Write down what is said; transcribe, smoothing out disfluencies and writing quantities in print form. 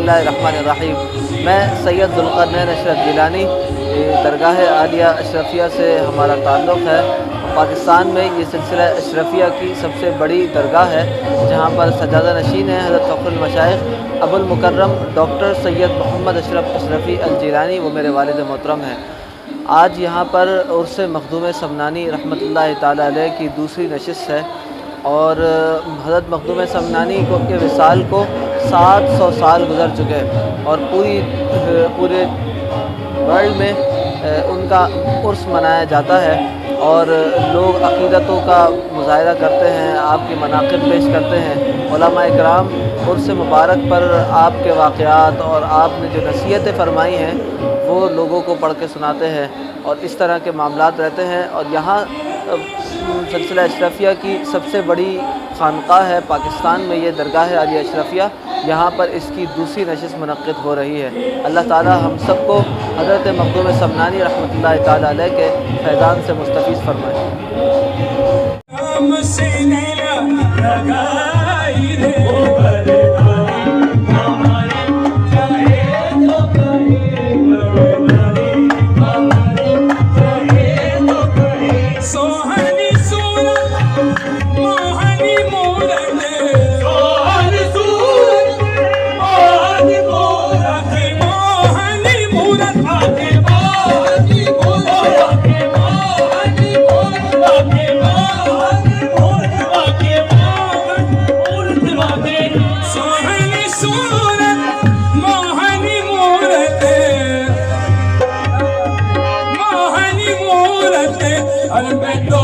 बिस्मिल्लाहिर्रहमानिर्रहीम। मैं सैयद ज़ुल्क़रनैन अशरफ गिलानी, दरगाह आलिया अशरफिया से हमारा ताल्लुक़ है। पाकिस्तान में ये सिलसिला अशरफिया की सबसे बड़ी दरगाह है, जहाँ पर सजादा नशीन है हज़रत फ़ख्रुल मशाइख़ अबुल मुकर्रम डॉक्टर सैयद मोहम्मद अशरफ अशरफ़ी अल जिलानी, वो मेरे वालिद मोहतरम हैं। आज यहाँ पर उर्स मखदूम समनानी रहमतुल्लाहि ताला अलैह की दूसरी नशिस्त है और हज़रत मखदूम समनानी को के विसाल को 700 साल गुज़र चुके हैं और पूरे वर्ल्ड में उनका उर्स मनाया जाता है और लोग अक़ीदतों का मुज़ाहिरा करते हैं, आपकी मनाक़िब पेश करते हैं। उलमा इकराम उर्स मुबारक पर आपके वाक़यात और आपने जो नसीहतें फ़रमाई हैं वो लोगों को पढ़ के सुनाते हैं और इस तरह के मामलात रहते हैं। और यहाँ सिलसिला अशरफिया की सबसे बड़ी खानक़ाह है पाकिस्तान में, ये दरगाह आलिया अशरफिया। यहाँ पर इसकी दूसरी नशिस्त मुनक़्क़िद हो रही है। अल्लाह ताला हम सबको हज़रत मखदूम समनानी रहमतुल्लाहि ताला अलैह के फैज़ान से मुस्तफ़ीज़ फरमाए। Al meto